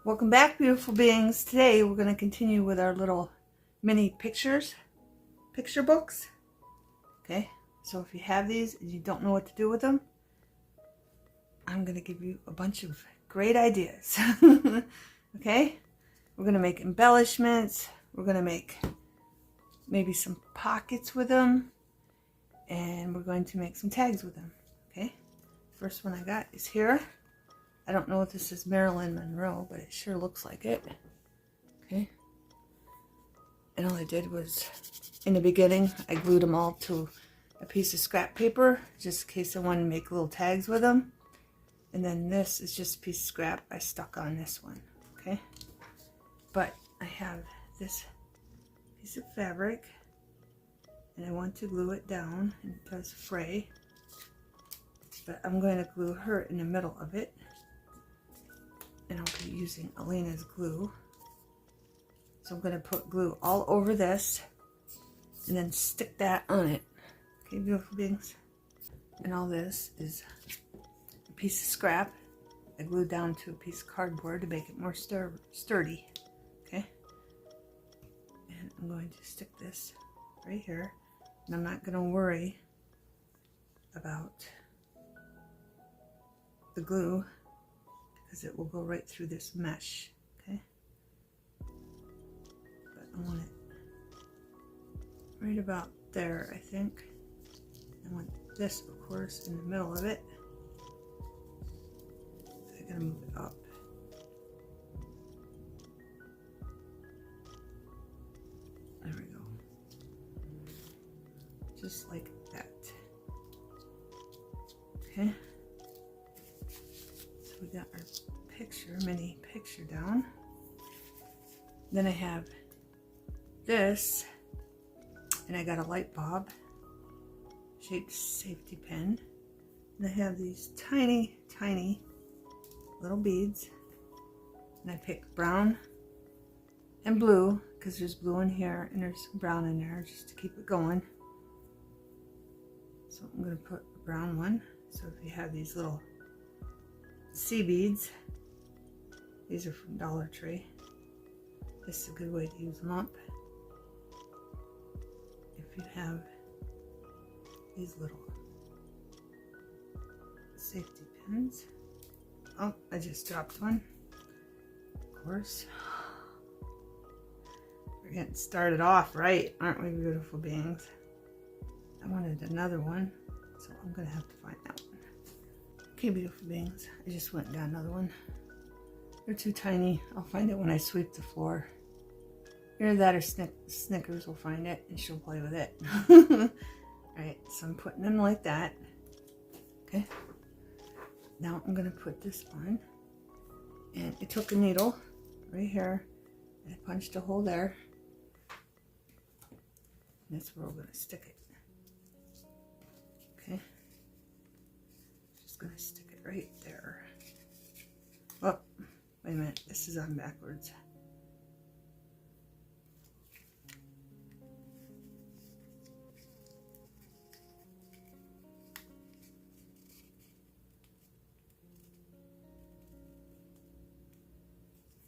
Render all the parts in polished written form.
Welcome back, beautiful beings. Today we're going to continue with our little mini picture books. Okay, so if you have these and you don't know what to do with them, I'm going to give you a bunch of great ideas. Okay, we're going to make embellishments. We're going to make maybe some pockets with them, and we're going to make some tags with them. Okay, first one I got is here. I don't know if this is Marilyn Monroe, but it sure looks like it. Okay. And all I did was, in the beginning, I glued them all to a piece of scrap paper, just in case I wanted to make little tags with them. And then this is just a piece of scrap I stuck on this one. Okay. But I have this piece of fabric, and I want to glue it down, and it does fray. But I'm going to glue her in the middle of it. And I'll be using Elena's glue. So I'm going to put glue all over this and then stick that on it. Okay, beautiful beings. And all this is a piece of scrap I glued down to a piece of cardboard to make it more sturdy. Okay. And I'm going to stick this right here. And I'm not going to worry about the glue, because it will go right through this mesh. Okay, but I want it right about there, I think. I want this, of course, in the middle of it. I gotta move it up. There we go. Just like that. Okay. We got our mini picture down. Then I have this, and I got a light bulb shaped safety pin. And I have these tiny little beads. And I picked brown and blue, because there's blue in here and there's brown in there, just to keep it going. So I'm going to put a brown one. So if you have these little sea beads, these are from Dollar Tree. This is a good way to use them up. If you have these little safety pins. Oh, I just dropped one. Of course. We're getting started off right, aren't we, beautiful beings? I wanted another one, so I'm gonna have to find that one. Okay, beautiful beings, I just went and got another one. They're too tiny. I'll find it when I sweep the floor. Either that or Snickers will find it and she'll play with it. Alright, so I'm putting them like that. Okay. Now I'm going to put this on. And I took a needle right here and I punched a hole there. And that's where we're going to stick it. Okay. Just going to stick it right there. Oh, wait a minute. This is on backwards.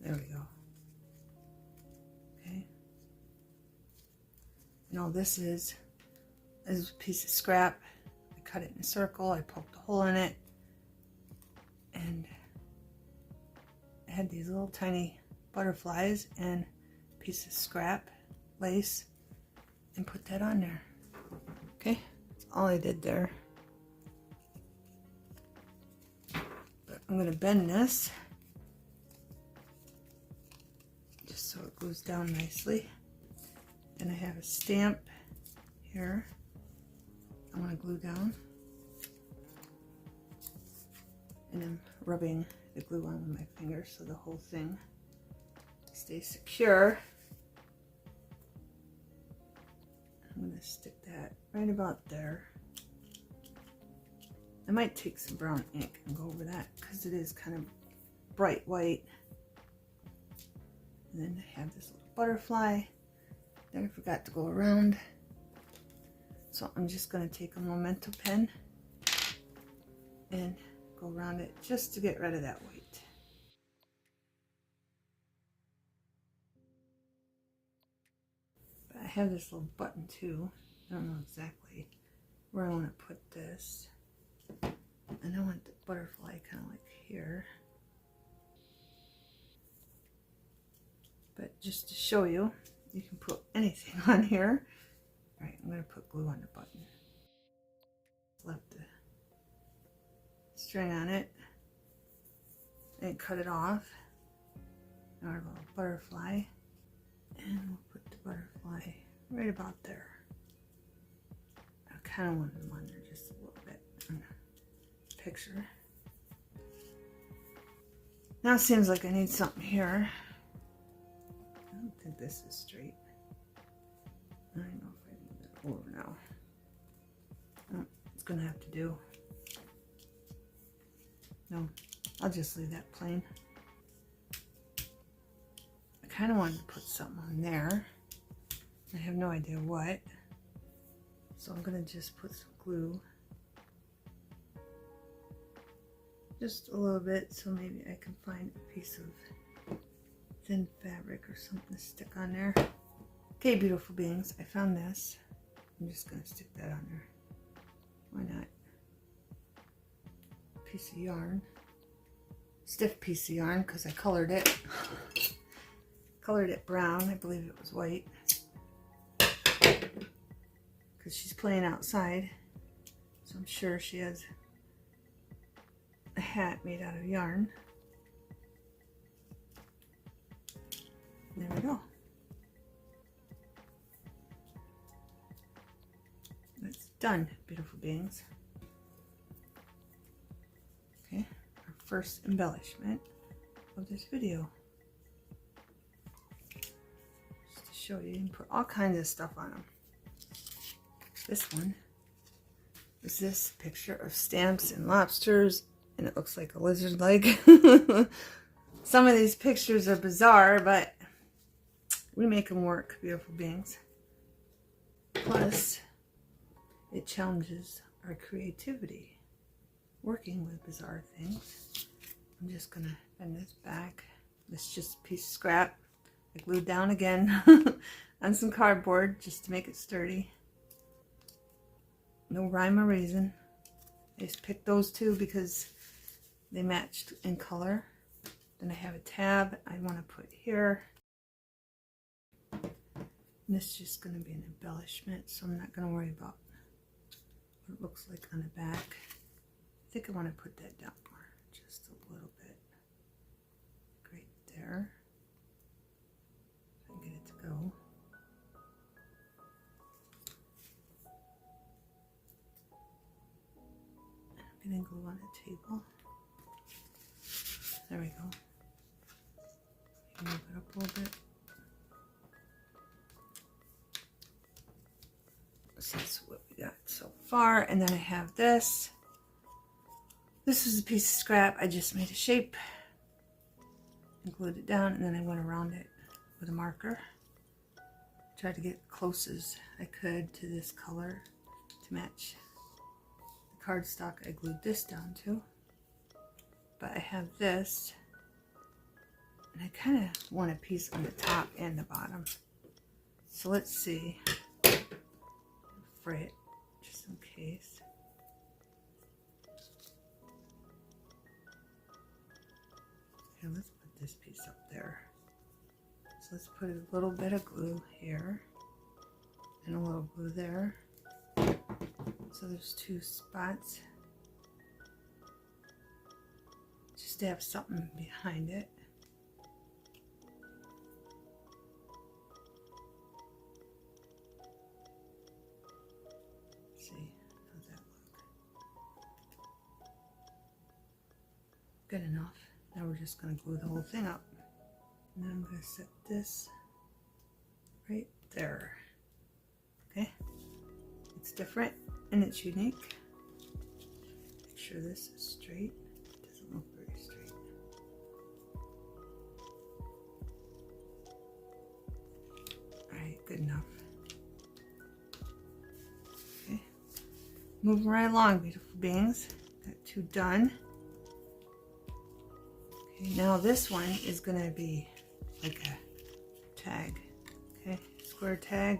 There we go. Okay. And all this is a piece of scrap. I cut it in a circle. I poked a hole in it. And I had these little tiny butterflies and a piece of scrap lace and put that on there. Okay. That's all I did there. But I'm going to bend this just so it goes down nicely. Then I have a stamp here I want to glue down, and I'm rubbing the glue on with my fingers so the whole thing stays secure. I'm going to stick that right about there. I might take some brown ink and go over that because it is kind of bright white. And then I have this little butterfly that I forgot to go around. So I'm just going to take a memento pen and go around it just to get rid of that white. have this little button too. I don't know exactly where I want to put this. And I want the butterfly kind of like here. But just to show you, you can put anything on here. All right, I'm going to put glue on the button. Left the string on it and cut it off. Our little butterfly. And we'll put the butterfly right about there. I kind of want them on there just a little bit on the picture. Now it seems like I need something here. I don't think this is straight. I don't know if I can move it over now. Oh, it's gonna have to do. No, I'll just leave that plain. I kind of wanted to put something on there. I have no idea what. So I'm gonna just put some glue. Just a little bit, so maybe I can find a piece of thin fabric or something to stick on there. Okay, beautiful beings, I found this. I'm just gonna stick that on there. Why not? Piece of yarn. Stiff piece of yarn because I colored it. Colored it brown. I believe it was white. Because she's playing outside. So I'm sure she has a hat made out of yarn. There we go. That's done, beautiful beings. Okay, our first embellishment of this video. Just to show you, you can put all kinds of stuff on them. This one is this picture of stamps and lobsters, and it looks like a lizard leg. Some of these pictures are bizarre, but we make them work, beautiful beings. Plus, it challenges our creativity, working with bizarre things. I'm just gonna bend this back. This is just a piece of scrap I glued down again on some cardboard just to make it sturdy. No rhyme or reason. I just picked those two because they matched in color. Then I have a tab I want to put here. And this is just going to be an embellishment, so I'm not going to worry about what it looks like on the back. I think I want to put that down more, just a little bit. Right there. If I can get it to go. I'm getting glue on the table. There we go. Move it up a little bit. So that's what we got so far. And then I have this. This is a piece of scrap. I just made a shape and glued it down, and then I went around it with a marker. Tried to get close as I could to this color to match the cardstock I glued this down to. But I have this, and I kind of want a piece on the top and the bottom. So let's see. Fray it just in case. Here, let's put this piece up there. So let's put a little bit of glue here and a little glue there. So there's two spots. Just to have something behind it. Let's see, how's that look? Good enough. Now we're just going to glue the whole thing up. And then I'm going to set this right there. Okay? It's different and it's unique. Make sure this is straight. It doesn't look very straight. Alright, good enough. Okay. Moving right along, beautiful beings. Got two done. Now this one is going to be like a tag, okay, square tag.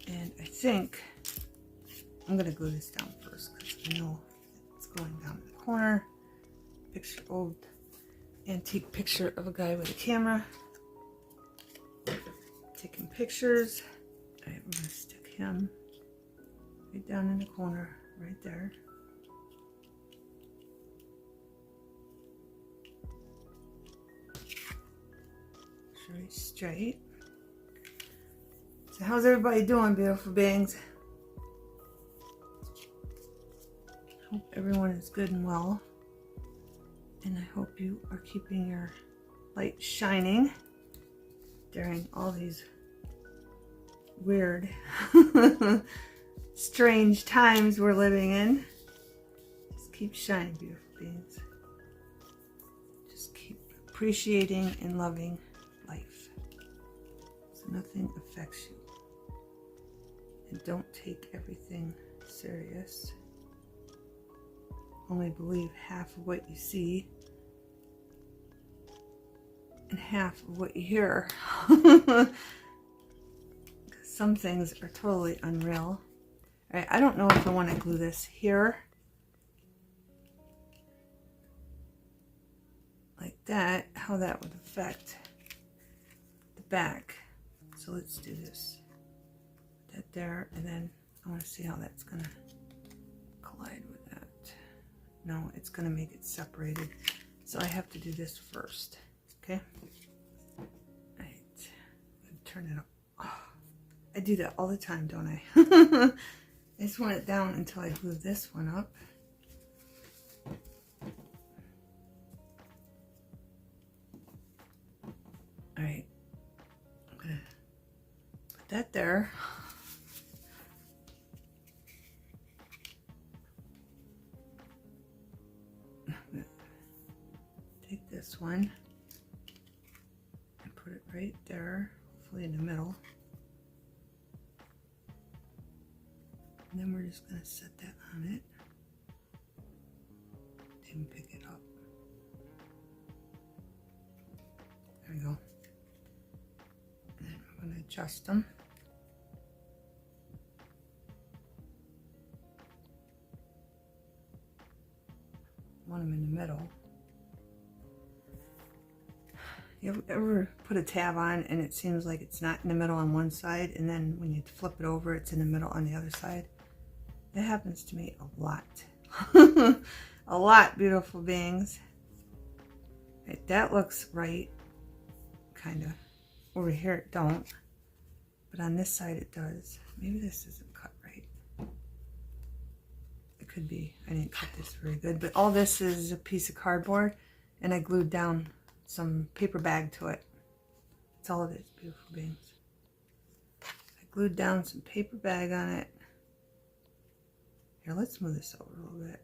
And I think I'm going to glue this down first because I know it's going down in the corner. Picture, old antique picture of a guy with a camera taking pictures. All right, we're going to stick him right down in the corner right there. Very straight. So how's everybody doing, beautiful beings? Hope everyone is good and well. And I hope you are keeping your light shining during all these weird, strange times we're living in. Just keep shining, beautiful beings. Just keep appreciating and loving life so nothing affects you. And don't take everything serious. Only believe half of what you see and half of what you hear. Some things are totally unreal. All right, I don't know if I want to glue this here like that, how that would affect the back. So let's do this. Put that there, and then I want to see how that's going to collide with that. No, it's going to make it separated. So I have to do this first. Okay? All right. I'm going to turn it up. Oh, I do that all the time, don't I? I just want it down until I glue this one up. All right. I'm going to put that there. Take this one and put it right there, hopefully in the middle. And then we're just going to set that on it. Then pick it up. There we go. And then I'm going to adjust them. Want them in the middle. You ever put a tab on and it seems like it's not in the middle on one side, and then when you flip it over it's in the middle on the other side? That happens to me a lot. A lot, beautiful beings. Right, that looks right, kind of. Over here it don't, but on this side it does. Maybe this isn't cut right. It could be. I didn't cut this very good, but all this is a piece of cardboard, and I glued down some paper bag to it. That's all it is, beautiful beings. I glued down some paper bag on it. Here, let's move this over a little bit.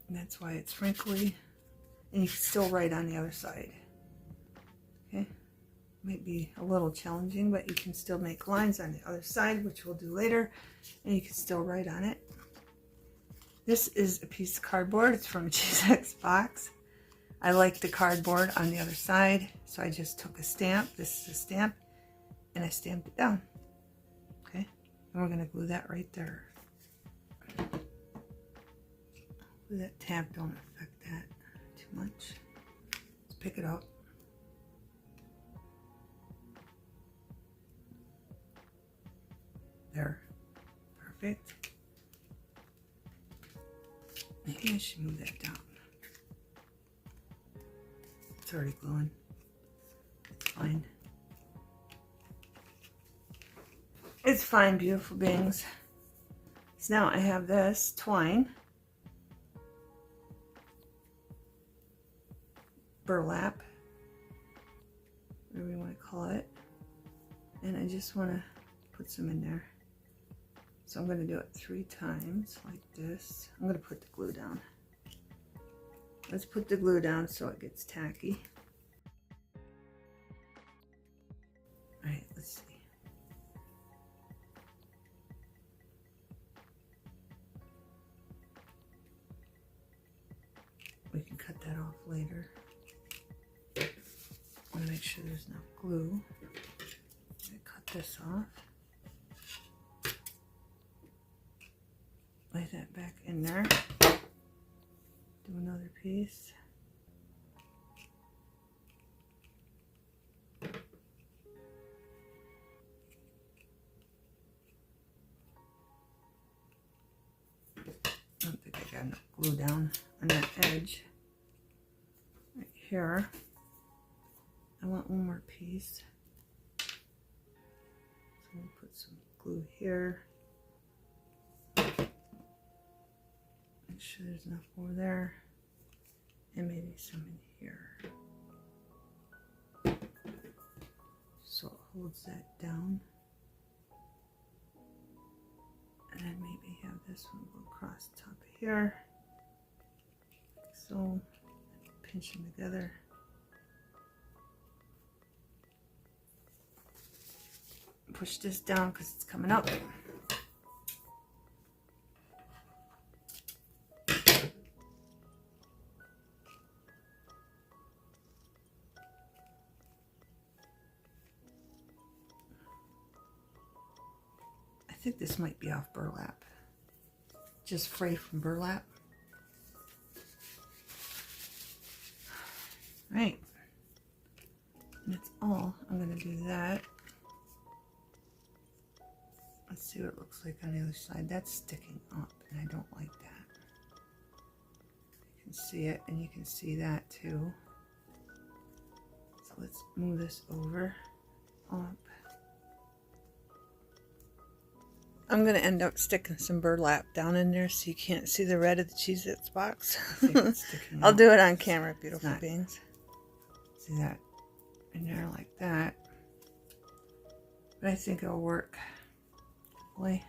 And that's why it's wrinkly. And you can still write on the other side. Okay? Might be a little challenging, but you can still make lines on the other side, which we'll do later. And you can still write on it. This is a piece of cardboard. It's from a GX box. I like the cardboard on the other side, so I just took a stamp. This is a stamp, and I stamped it down. Okay? And we're going to glue that right there. That tab don't affect that too much. Let's pick it up. There. Perfect. Maybe I should move that down. It's already gluing. It's fine. It's fine, beautiful beings. So now I have this twine. Burlap. Whatever you want to call it. And I just want to put some in there. So I'm going to do it 3 times like this. I'm going to put the glue down. Let's put the glue down so it gets tacky. Alright, let's see. We can cut that off later. When to make sure there's enough glue. I cut this off. Lay that back in there. Do another piece. I don't think I got enough glue down on that edge. Right here. I want one more piece. So I'm going to put some glue here. Make sure there's enough over there. And maybe some in here. So it holds that down. And then maybe have this one go across the top of here. Like so. Pinch them together. Push this down because it's coming up. I think this might be off burlap. Just fray from burlap. Right. And that's all. I'm going to do that. Let's see what it looks like on the other side. That's sticking up, and I don't like that. You can see it, and you can see that too. So let's move this over, up. I'm going to end up sticking some burlap down in there so you can't see the red of the Cheez-Its box. I'll do it on camera, beautiful beings. See that in there like that. But I think it'll work. Hopefully.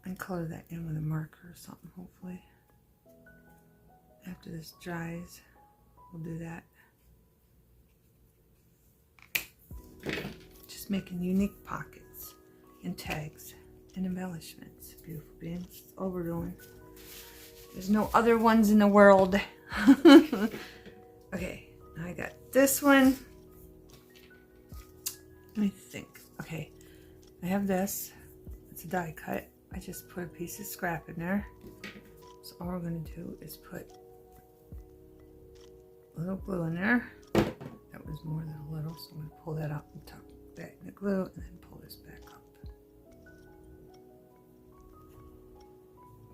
And color that in with a marker or something, hopefully. After this dries, we'll do that. Just making unique pockets and tags and embellishments. Beautiful beings. It's all we're doing. There's no other ones in the world. Okay, now I got this one. Let me think. Okay, I have this. It's a die cut. I just put a piece of scrap in there. So all we're going to do is put a little glue in there. That was more than a little, so I'm going to pull that out and tuck that in the glue and then pull this back up.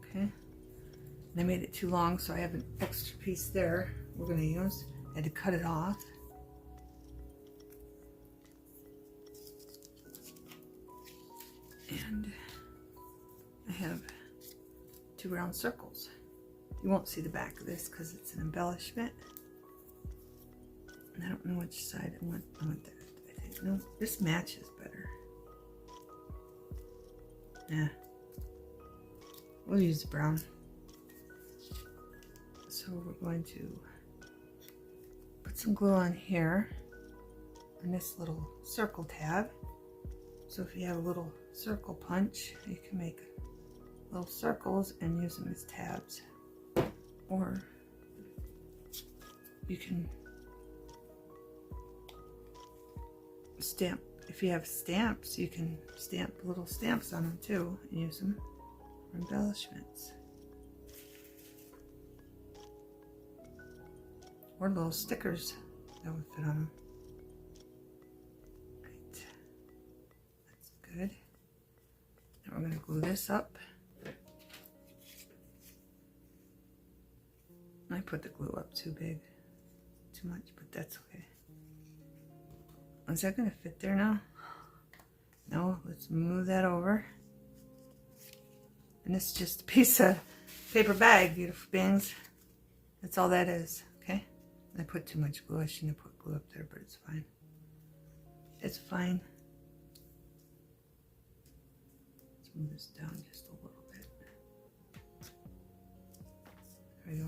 Okay. And I made it too long, so I have an extra piece there we're going to use. I had to cut it off. And I have 2 round circles. You won't see the back of this because it's an embellishment. And I don't know which side I want that. I think, no, this matches better. Yeah. We'll use the brown. So we're going to put some glue on here on this little circle tab. So if you have a little circle punch, you can make little circles and use them as tabs. Or you can stamp. If you have stamps, you can stamp little stamps on them too and use them for embellishments. Or little stickers that would fit on them. Right. That's good. Now we're going to glue this up. I put the glue up too big. Too much, but that's okay. Is that going to fit there now? No, let's move that over. And this is just a piece of paper bag, beautiful beings. That's all that is, okay? I put too much glue. I shouldn't have put glue up there, but it's fine. It's fine. Let's move this down just a little bit. There we go.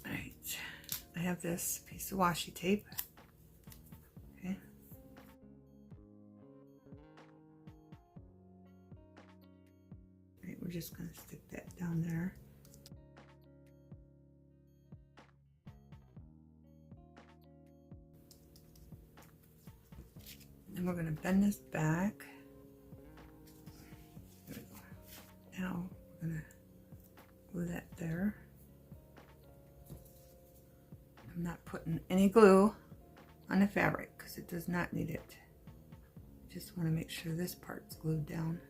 Alright. I have this piece of washi tape. Okay. We're just going to stick that down there. we're going to bend this back. There we go. Now we're going to glue that there. I'm not putting any glue on the fabric because it does not need it. Just want to make sure this part's glued down.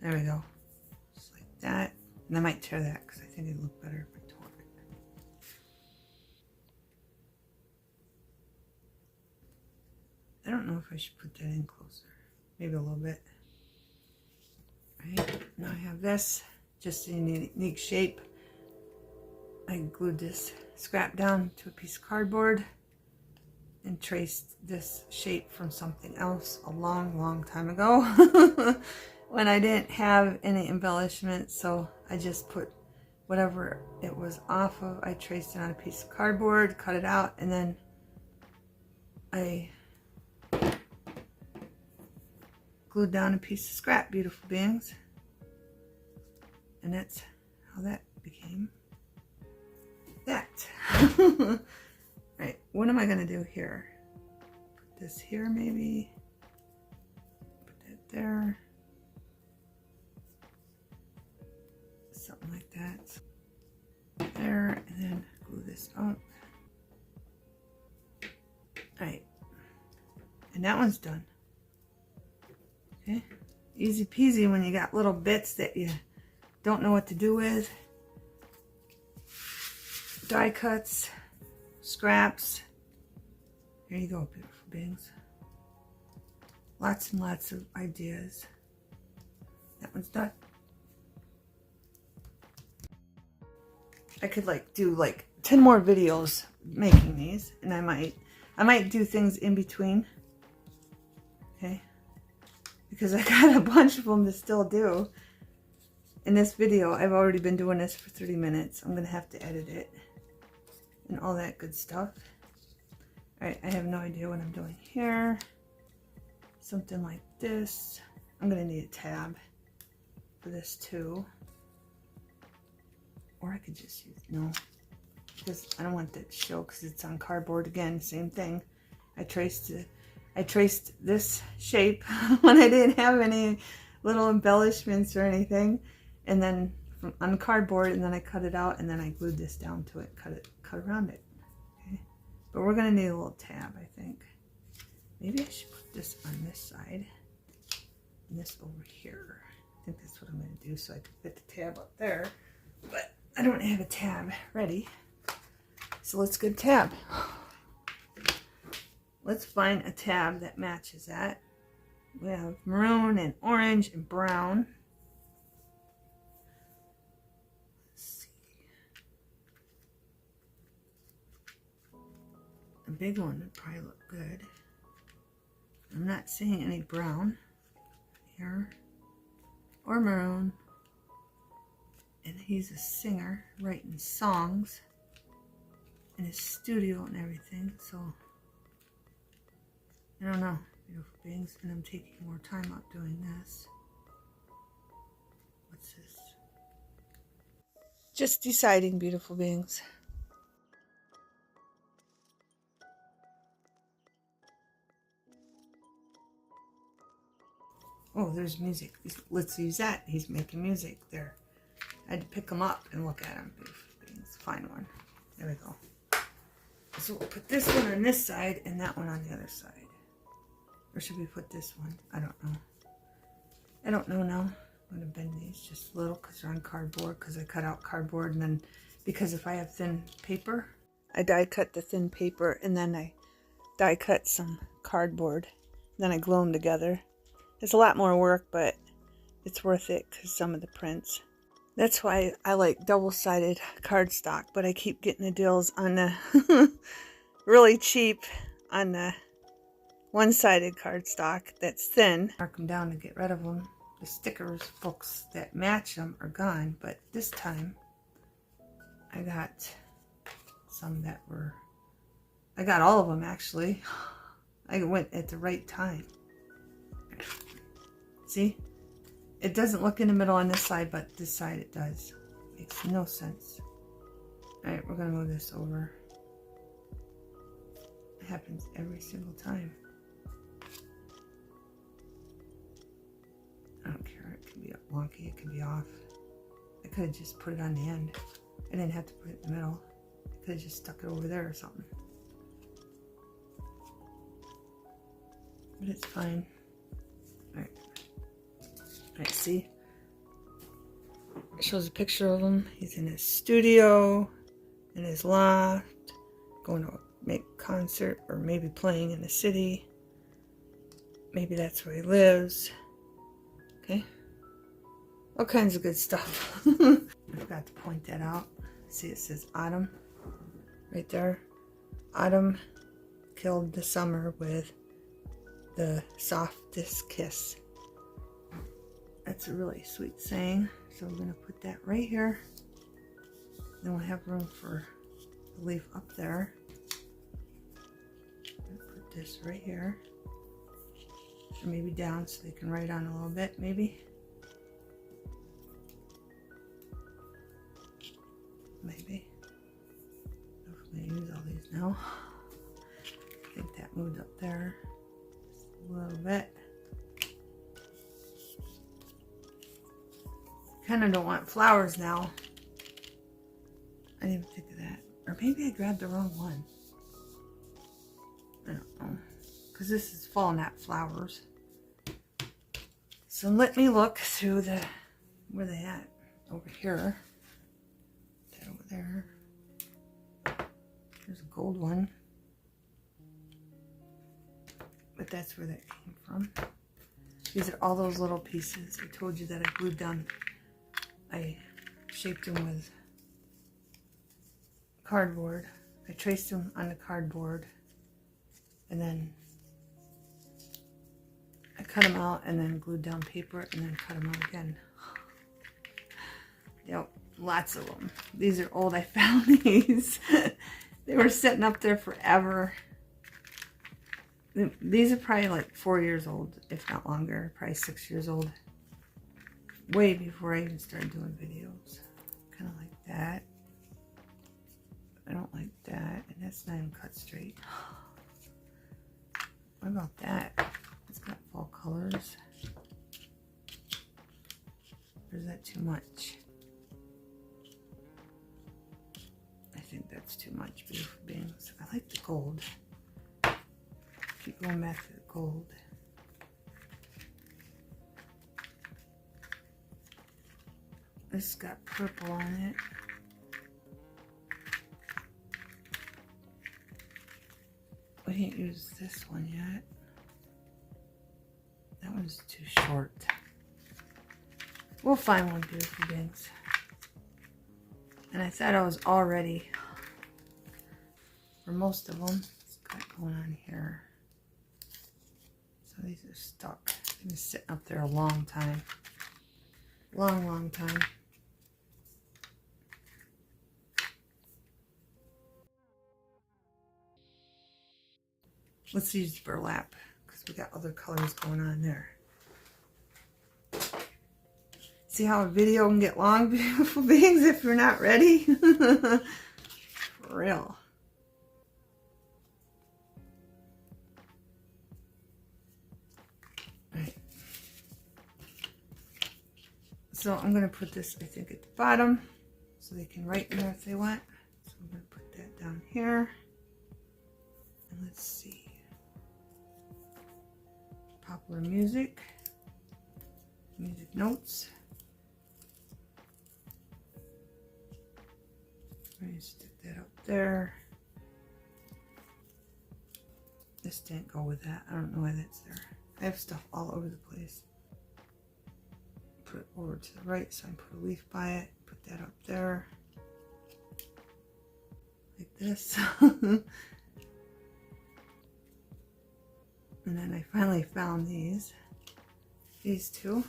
There we go. Just like that. And I might tear that because I think it'd look better if I tore it. I don't know if I should put that in closer. Maybe a little bit. Right, now I have this, just a unique shape. I glued this scrap down to a piece of cardboard and traced this shape from something else a long time ago when I didn't have any embellishments, so I just put whatever it was off of. I traced it on a piece of cardboard, cut it out, and then I glued down a piece of scrap, beautiful beings. And that's how that became that. Right, what am I going to do here? Put this here maybe. Put that there. Something like that. There, and then glue this up. Alright, and that one's done. Okay, easy peasy when you got little bits that you don't know what to do with. Die cuts, scraps. Here you go, beautiful beings. Lots and lots of ideas. That one's done. I could do 10 more videos making these, and I might do things in between. Okay? Because I got a bunch of them to still do. In this video, I've already been doing this for 30 minutes. I'm going to have to edit it and all that good stuff. Alright, I have no idea what I'm doing here. Something like this. I'm going to need a tab for this too. Or I could just use, no, because I don't want that to show because it's on cardboard again, same thing. I traced this shape when I didn't have any little embellishments or anything. And then on cardboard, and then I cut it out, and then I glued this down to it, cut around it. Okay, but we're gonna need a little tab, I think. Maybe I should put this on this side and this over here. I think that's what I'm gonna do, so I can fit the tab up there. But I don't have a tab ready, so let's get a tab. Let's find a tab that matches that. We have maroon and orange and brown. A big one would probably look good. I'm not seeing any brown here or maroon. And he's a singer writing songs in his studio and everything, so I don't know, beautiful beings. And I'm taking more time out doing this. What's this? Just deciding, beautiful beings. Oh, there's music. Let's use that. He's making music there. I had to pick him up and look at him. Beautiful beings. Find one. There we go. So we'll put this one on this side and that one on the other side. Or should we put this one? I don't know. I don't know now. I'm going to bend these just a little because they're on cardboard, because I cut out cardboard, and then because if I have thin paper, I die cut the thin paper and then I die cut some cardboard. Then I glue them together. It's a lot more work, but it's worth it because some of the prints. That's why I like double-sided cardstock, but I keep getting the deals on the really cheap on the one-sided cardstock that's thin. Mark them down to get rid of them. The stickers books that match them are gone, but this time I got some that were, I got all of them actually. I went at the right time. See? It doesn't look in the middle on this side, but this side it does. Makes no sense. Alright, we're going to move this over. It happens every single time. I don't care. It can be wonky. It can be off. I could have just put it on the end. I didn't have to put it in the middle. I could have just stuck it over there or something. But it's fine. Alright. Alright, see? It shows a picture of him. He's in his studio, in his loft, going to make a concert, or maybe playing in the city. Maybe that's where he lives. Okay. All kinds of good stuff. I forgot to point that out. See, it says autumn right there. Autumn killed the summer with the softest kiss. That's a really sweet saying. So we're going to put that right here. Then we'll have room for the leaf up there. Put this right here. Or maybe down so they can write on a little bit, maybe. Maybe. I'm going to use all these now. I think that moved up there just a little bit. Kind of don't want flowers now. I didn't even think of that. Or maybe I grabbed the wrong one. I don't know. Because this is fall, not flowers. So let me look through the... Where are they at? Over here. That over there. There's a gold one. But that's where that came from. These are all those little pieces. I told you that I glued down. I shaped them with cardboard. I traced them on the cardboard. And then I cut them out and then glued down paper and then cut them out again. Yep, lots of them. These are old. I found these. They were sitting up there forever. These are probably like 4 years old, if not longer. Probably 6 years old. Way before I even started doing videos. Kind of like that. I don't like that. And that's not even cut straight. What about that? It's got fall colors. Or is that too much? I think that's too much, beautiful beings. I like the gold. Keep going back to the gold. This got purple on it. We didn't use this one yet. That one's too short. We'll find one, beautiful beings. And I thought I was all ready for most of them. What's got going on here? So these are stuck. They've been sitting up there a long time. Long time. Let's use burlap because we got other colors going on there. See how a video can get long, beautiful beings, if you're not ready? For real. Right. So I'm going to put this, I think, at the bottom so they can write in there if they want. So I'm going to put that down here. And let's see. Popular music. Music notes. I'm going to stick that up there. This didn't go with that. I don't know why that's there. I have stuff all over the place. Put it over to the right so I can put a leaf by it. Put that up there. Like this. And then I finally found these two.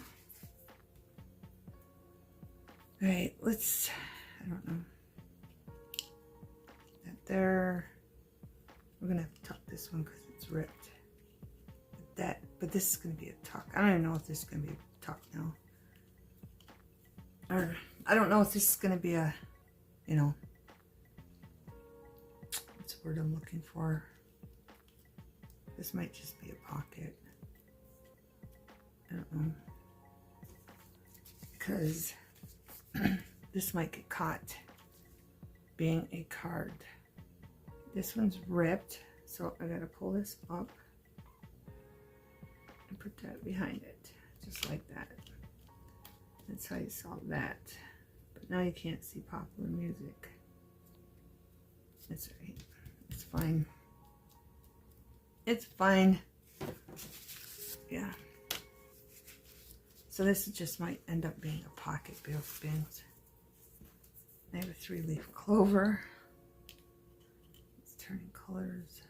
All right, let's, I don't know. That there. We're gonna have to tuck this one because it's ripped. But this is gonna be a tuck. I don't even know if this is gonna be a tuck now. or I don't know if this is going to be a, you know, what's the word I'm looking for? This might just be a pocket. I don't know. Because this might get caught being a card. This one's ripped, so I gotta pull this up and put that behind it, just like that. That's how you saw that. But now you can't see popular music. That's right. It's fine. It's fine. Yeah. So this just might end up being a pocket, beautiful beings. I have a 3-leaf clover. It's turning colors.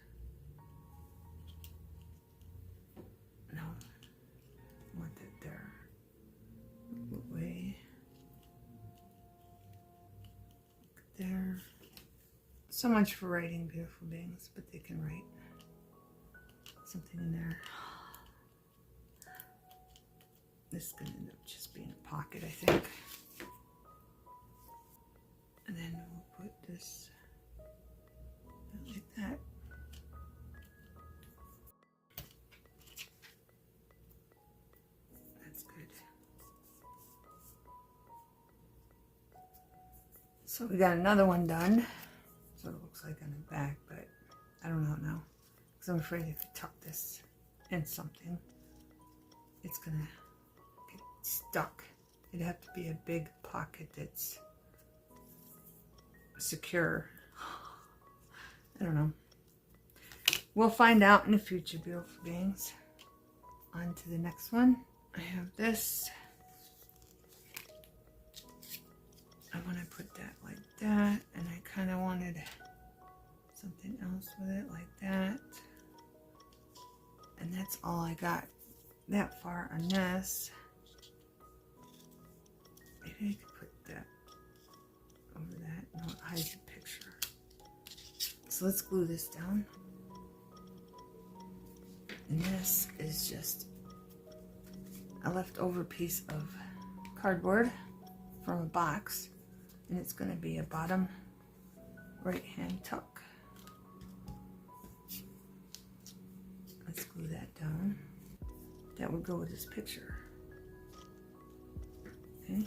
No. I want that there. Move away. There. So much for writing, beautiful beings, but they can write something in there. This is going to end up just being a pocket, I think. And then we'll put this like that. That's good. So we got another one done. So it looks like on the back, but I don't know now. Because I'm afraid if you tuck this in something, it's going to get stuck. It'd have to be a big pocket that's secure. I don't know. We'll find out in the future, beautiful beings. On to the next one. I have this. I want to put that like that, and I kind of wanted something else with it like that. And that's all I got that far on this. Maybe I could put that over that. No, it hides the picture. So let's glue this down. And this is just a leftover piece of cardboard from a box. And it's going to be a bottom right hand tuck. Let's glue that down. That would go with this picture. Okay.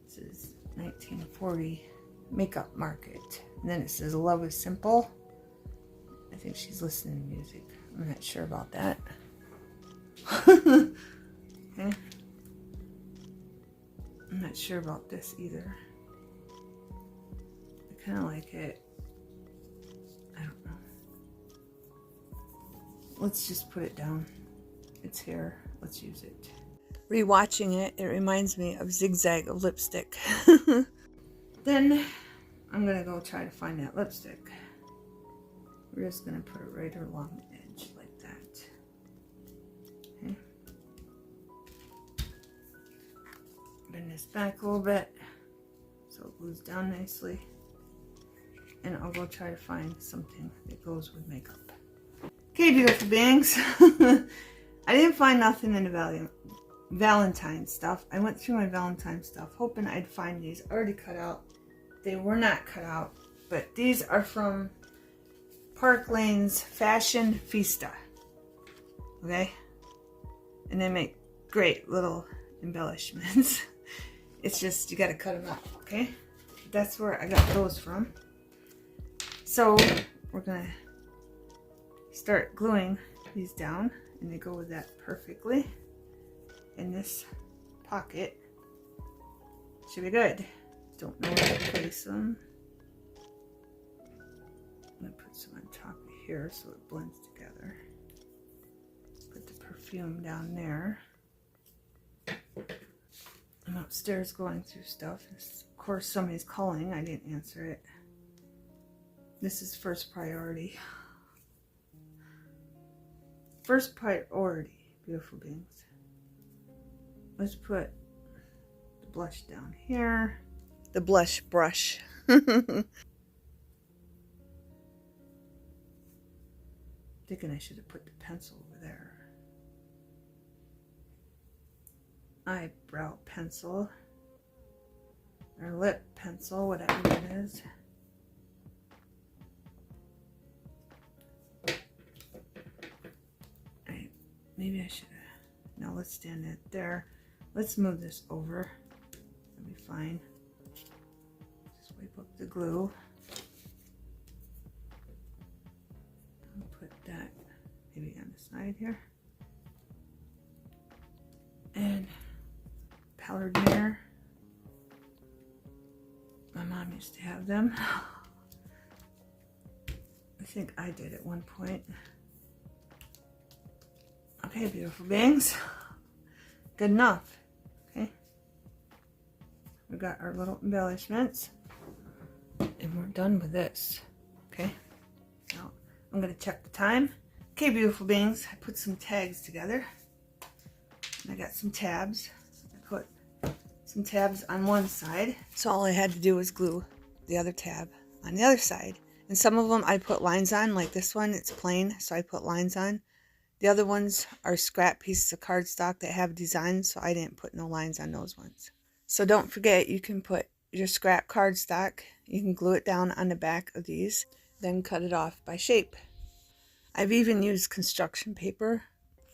This is 1940 makeup market. And then it says love is simple. I think she's listening to music. I'm not sure about that. Okay. I'm not sure about this either. I kind of like it. I don't know. Let's just put it down. It's here. Let's use it. Rewatching it, it reminds me of Zigzag of lipstick. Then I'm going to go try to find that lipstick. We're just going to put it right along the edge like that. Okay. Bend this back a little bit so it glues down nicely. And I'll go try to find something that goes with makeup. Okay, beautiful beings. I didn't find nothing in the Valentine stuff. I went through my Valentine stuff hoping I'd find these already cut out. They were not cut out, but these are from Park Lane's Fashion Fiesta. Okay? And they make great little embellishments. It's just, you gotta cut them out, okay? That's where I got those from. So, we're gonna start gluing these down, and they go with that perfectly. In this pocket. Should be good. Don't know where to place them. I'm gonna put some on top of here so it blends together. Put the perfume down there. I'm upstairs going through stuff. Of course, somebody's calling. I didn't answer it. This is first priority. First priority, beautiful beings. Let's put the blush down here. The blush brush. Thinking I should have put the pencil over there. eyebrow pencil or lip pencil, whatever it is. Alright, maybe I should. No, let's stand it there. Let's move this over. That'll be fine. Just wipe up the glue. I'll put that maybe on the side here. And powdered mirror. My mom used to have them. I think I did at one point. Okay, beautiful beings. Good enough. Okay. We got our little embellishments. And we're done with this. Okay. Now I'm going to check the time. Okay, beautiful beings. I put some tags together. And I got some tabs. I put some tabs on one side. So all I had to do was glue the other tab on the other side. And some of them I put lines on, like this one, it's plain, so I put lines on. The other ones are scrap pieces of cardstock that have designs, so I didn't put no lines on those ones. So don't forget, you can put your scrap cardstock, you can glue it down on the back of these, then cut it off by shape. I've even used construction paper,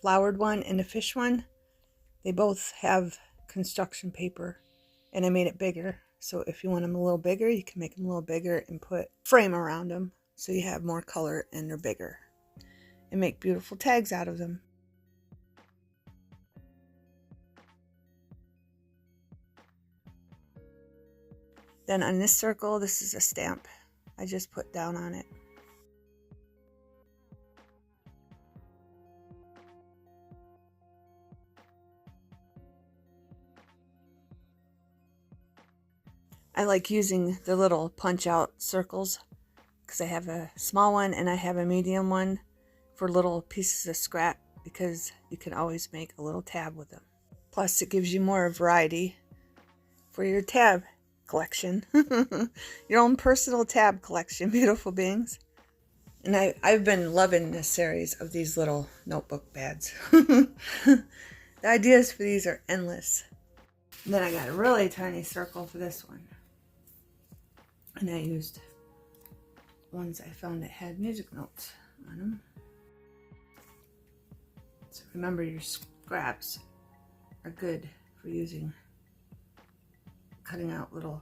flowered one and the fish one. They both have construction paper, and I made it bigger. So if you want them a little bigger, you can make them a little bigger and put frame around them so you have more color and they're bigger. And make beautiful tags out of them. Then on this circle, this is a stamp I just put down on it. I like using the little punch out circles because I have a small one and I have a medium one for little pieces of scrap, because you can always make a little tab with them. Plus it gives you more variety for your tab collection. Your own personal tab collection, beautiful beings. And I've been loving this series of these little notebook pads. The ideas for these are endless. And then I got a really tiny circle for this one. And I used ones I found that had music notes on them. So remember, your scraps are good for cutting out little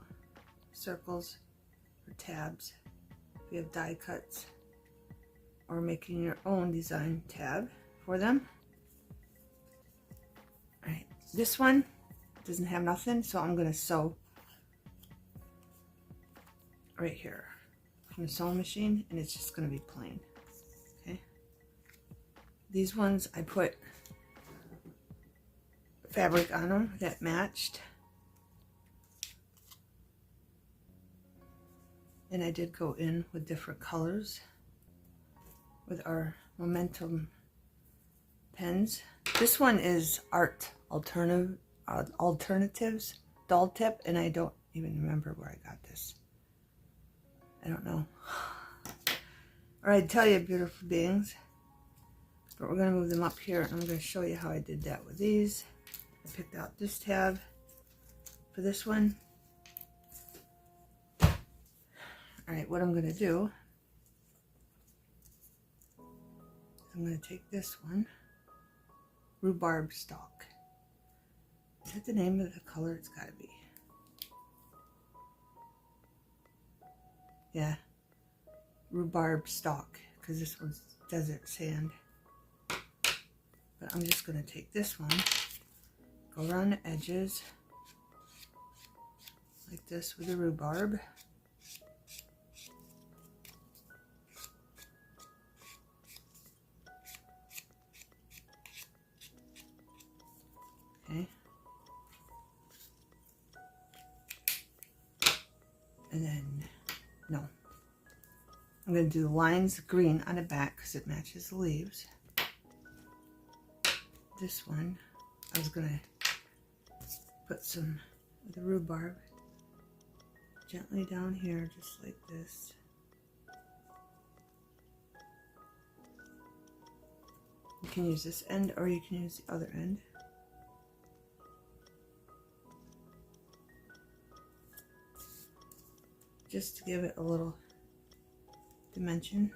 circles or tabs if you have die cuts, or making your own design tab for them. Alright, this one doesn't have nothing, so I'm going to sew right here from the sewing machine, and it's just going to be plain. Okay, these ones I put fabric on them that matched, and I did go in with different colors with our Momentum pens. This one is Art Alternatives doll tip, and I don't even remember where I got this. I don't know. Or I'd tell you, beautiful beings. But we're going to move them up here, and I'm going to show you how I did that with these. I picked out this tab for this one. Alright, what I'm going to do, I'm going to take this one, Rhubarb Stalk. Is that the name of the color? It's got to be. Yeah, Rhubarb Stalk, because this one's desert sand. But I'm just going to take this one, go around the edges like this with the rhubarb. Okay. And then, no. I'm going to do the lines green on the back because it matches the leaves. This one, I was going to put some of the rhubarb gently down here, just like this. You can use this end or you can use the other end. just to give it a little dimension.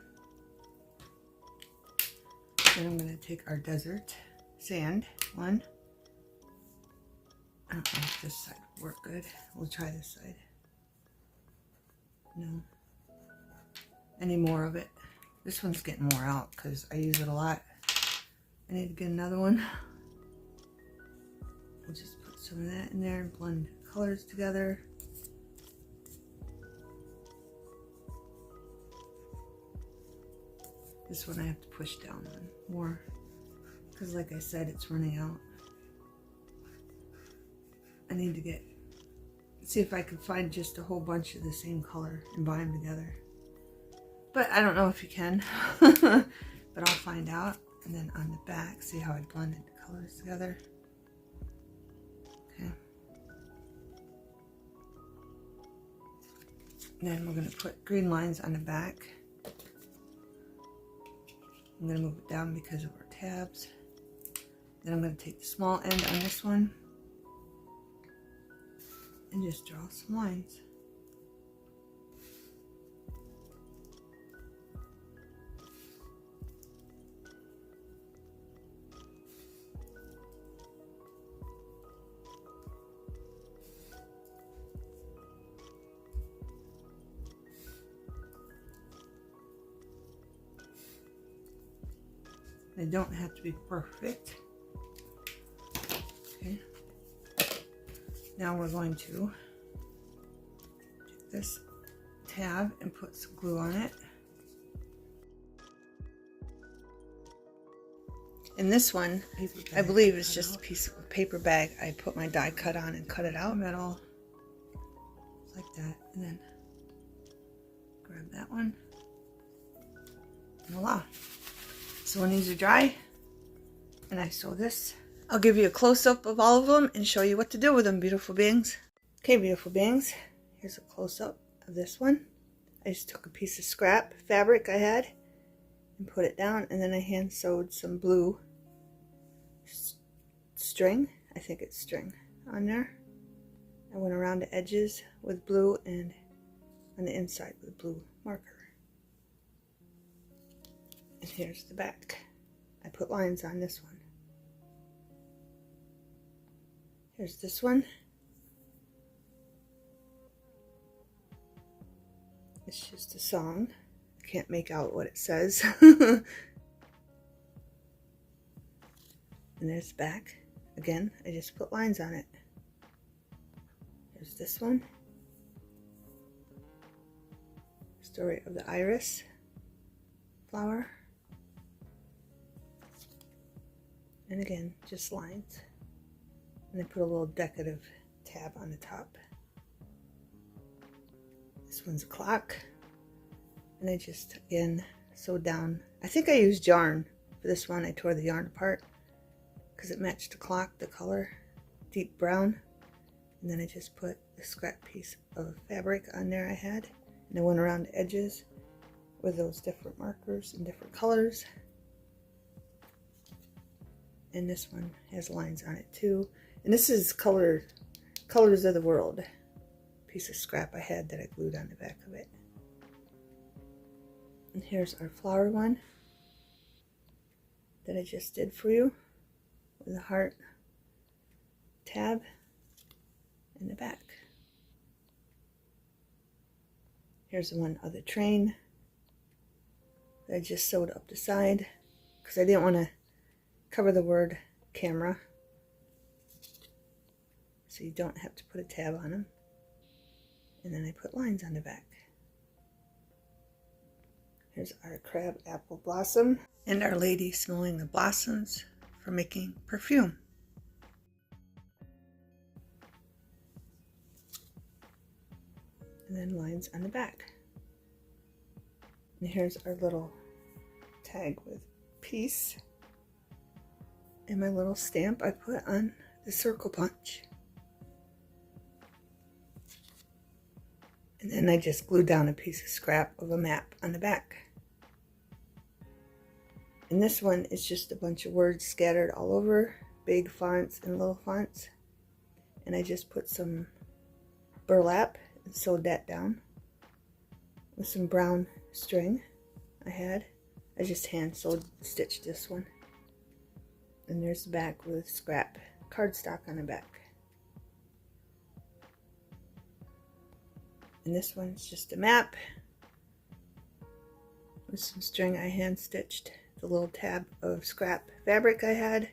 Then I'm going to take our desert sand one. I don't know if this side will work good. We'll try this side. No. Any more of it. This one's getting wore out because I use it a lot. I need to get another one. We'll just put some of that in there and blend colors together. This one I have to push down on more because, like I said, it's running out. I need to see if I can find just a whole bunch of the same color and bind them together. But I don't know if you can, but I'll find out. And then on the back, see how I blended the colors together. Okay. And then we're going to put green lines on the back. I'm going to move it down because of our tabs. Then I'm going to take the small end on this one and just draw some lines. They don't have to be perfect. Okay. Now we're going to take this tab and put some glue on it. And this one, I believe, is just a piece of paper bag I put my die cut on and cut it out. Metal, like that, and then grab that one. Voila. So when these are dry and I sew this, I'll give you a close-up of all of them and show you what to do with them, beautiful beings. Okay, beautiful beings, here's a close-up of this one. I just took a piece of scrap fabric I had and put it down, and then I hand sewed some blue string, I think it's string, on there. I went around the edges with blue and on the inside with blue marker. And here's the back. I put lines on this one. Here's this one. It's just a song. I can't make out what it says. And there's the back. Again, I just put lines on it. Here's this one. Story of the iris flower. And again, just lines. And I put a little decorative tab on the top. This one's a clock. And I just, again, sewed down. I think I used yarn for this one. I tore the yarn apart because it matched the clock, the color, deep brown. And then I just put a scrap piece of fabric on there I had. And I went around the edges with those different markers and different colors. And this one has lines on it too. And this is Colors of the World. Piece of scrap I had that I glued on the back of it. And here's our flower one that I just did for you with a heart tab in the back. Here's the one of the train that I just sewed up the side because I didn't want to cover the word camera, so you don't have to put a tab on them. And then I put lines on the back. Here's our crab apple blossom and Our Lady smelling the blossoms for making perfume. And then lines on the back. And here's our little tag with peace. And my little stamp I put on the circle punch. And then I just glued down a piece of scrap of a map on the back. And this one is just a bunch of words scattered all over, big fonts and little fonts. And I just put some burlap and sewed that down. with some brown string I just hand sewed stitched this one. And there's the back with scrap cardstock on the back. And this one's just a map with some string I hand stitched, the little tab of scrap fabric I had,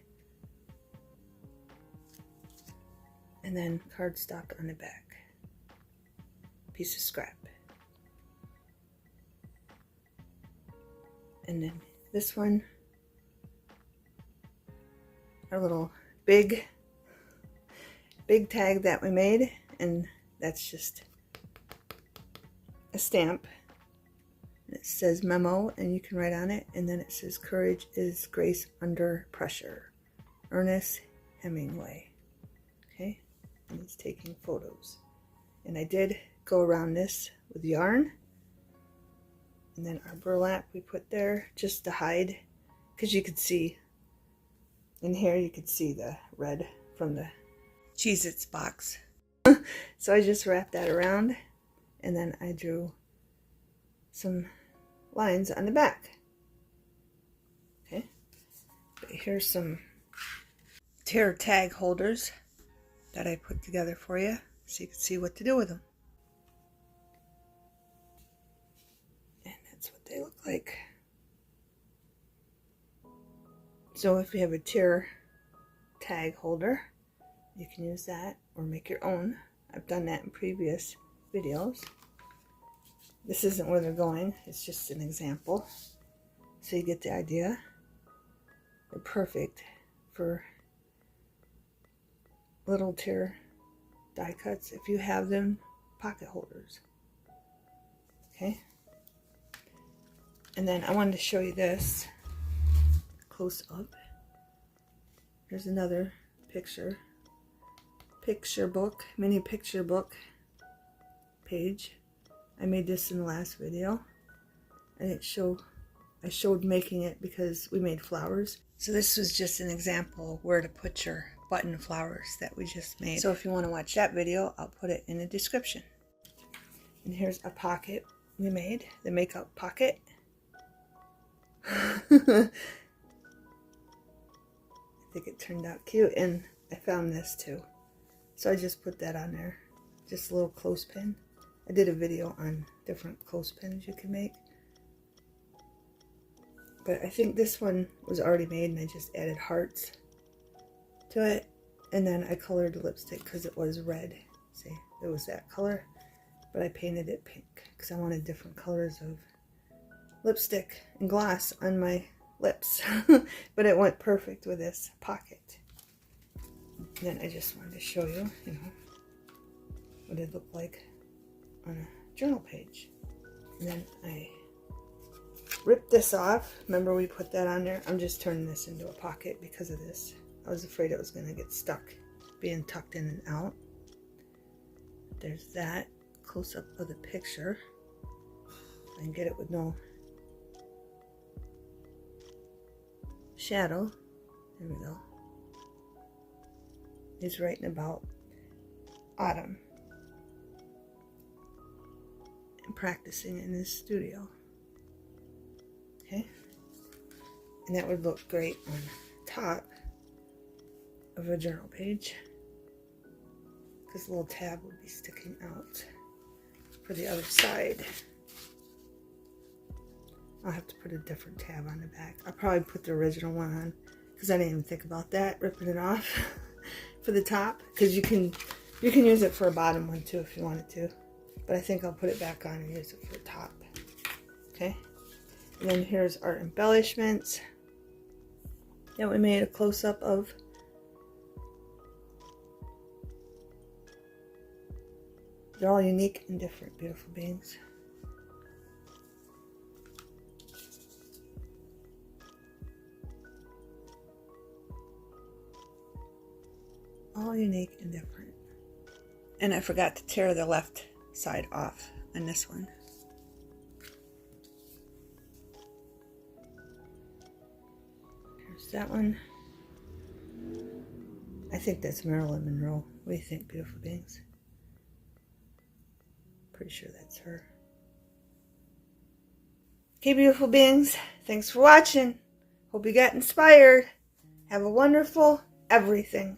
and then cardstock on the back, piece of scrap. And then this one, our little big tag that we made, and that's just a stamp. It says memo, and you can write on it, and then it says courage is grace under pressure, Ernest Hemingway. Okay, and it's taking photos. And I did go around this with yarn, and then our burlap we put there just to hide, because you could see in here, you could see the red from the Cheez-Its box. So I just wrapped that around, and then I drew some lines on the back. Okay, but here's some tear tag holders that I put together for you so you can see what to do with them. And that's what they look like. So if you have a tear tag holder, you can use that or make your own. I've done that in previous videos. This isn't where they're going, it's just an example. So you get the idea. They're perfect for little tear die cuts if you have them, pocket holders. Okay. And then I wanted to show you this close up. Here's another picture book, mini picture book page. I made this in the last video. I showed making it because we made flowers. So this was just an example where to put your button flowers that we just made. So if you want to watch that video, I'll put it in the description. And here's a pocket we made, the makeup pocket. I think it turned out cute, and I found this too. So I just put that on there. Just a little clothespin. I did a video on different clothespins you can make. But I think this one was already made, and I just added hearts to it. And then I colored the lipstick because it was red. See, it was that color. But I painted it pink because I wanted different colors of lipstick and gloss on my lips. But it went perfect with this pocket. And then I just wanted to show you, what it looked like on a journal page. And then I ripped this off. Remember we put that on there? I'm just turning this into a pocket because of this. I was afraid it was going to get stuck being tucked in and out. There's that close-up of the picture. I can get it with no shadow. There we go. He's writing about autumn and practicing in his studio. Okay, and that would look great on top of a journal page because the little tab would be sticking out for the other side. I'll have to put a different tab on the back. I'll probably put the original one on because I didn't even think about that, ripping it off for the top, because you can use it for a bottom one too if you wanted to, but I think I'll put it back on and use it for the top. Okay, and then here's our embellishments that we made a close-up of. They're all unique and different, beautiful beings. All unique and different. And I forgot to tear the left side off on this one. Here's that one. I think that's Marilyn Monroe. What do you think, beautiful beings? Pretty sure that's her. Okay, beautiful beings, thanks for watching. Hope you got inspired. Have a wonderful everything.